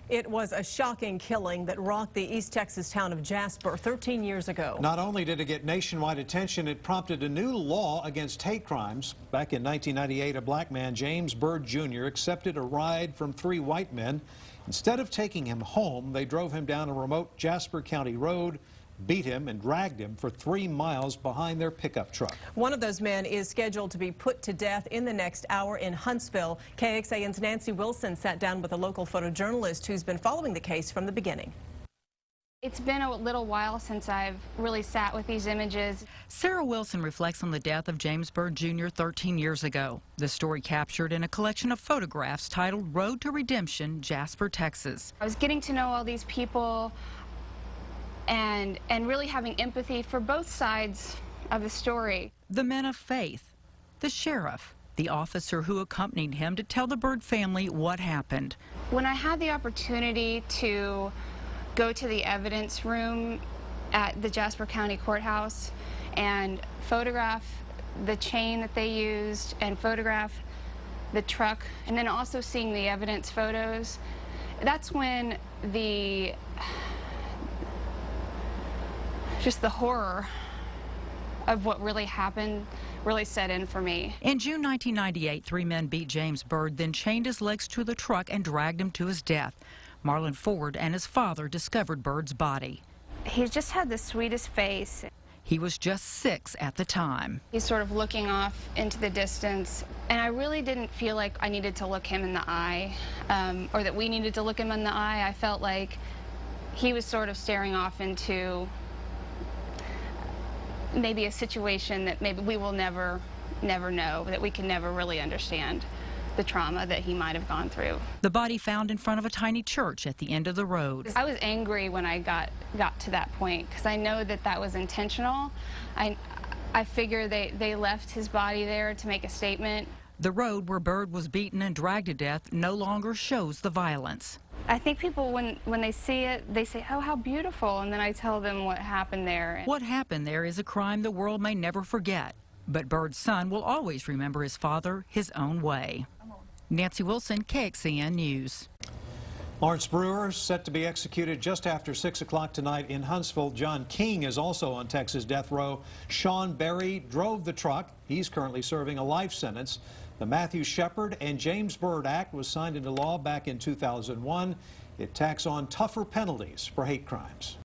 It was a shocking killing that rocked the East Texas town of Jasper 13 years ago. Not only did it get nationwide attention, it prompted a new law against hate crimes. Back in 1998, a black man, James Byrd Jr., accepted a ride from three white men. Instead of taking him home, they drove him down a remote Jasper County road, beat him and dragged him for 3 miles behind their pickup truck. One of those men is scheduled to be put to death in the next hour in Huntsville. KXAN's Nancy Wilson sat down with a local photojournalist who's been following the case from the beginning. It's been a little while since I've really sat with these images. Sarah Wilson reflects on the death of James Byrd Jr. 13 years ago. The story captured in a collection of photographs titled Road to Redemption, Jasper, Texas. I was getting to know all these people and really having empathy for both sides of the story. The men of faith, the sheriff, the officer who accompanied him to tell the Byrd family what happened. When I had the opportunity to go to the evidence room at the Jasper County Courthouse and photograph the chain that they used and photograph the truck, and then also seeing the evidence photos, that's when just the horror of what really happened really set in for me. In June 1998, 3 men beat James Byrd, then chained his legs to the truck and dragged him to his death. Marlon Ford and his father discovered Byrd's body. He just had the sweetest face. He was just 6 at the time. He's sort of looking off into the distance, and I really didn't feel like I needed to look him in the eye, or that we needed to look him in the eye. I felt like he was sort of staring off into maybe a situation that maybe we will never know, that we can never really understand the trauma that he might have gone through. The body found in front of a tiny church at the end of the road. I was angry when I got to that point, because I know that that was intentional. I figure they left his body there to make a statement. The road where Byrd was beaten and dragged to death no longer shows the violence. I think people, when they see it, they say, oh, how beautiful, and then I tell them what happened there. What happened there is a crime the world may never forget, but Byrd's son will always remember his father his own way. Nancy Wilson, KXAN News. Lawrence Brewer set to be executed just after 6 o'clock tonight in Huntsville. John King is also on Texas death row. Sean Berry drove the truck. He's currently serving a life sentence. The Matthew Shepard and James Byrd Act was signed into law back in 2001. It tacks on tougher penalties for hate crimes.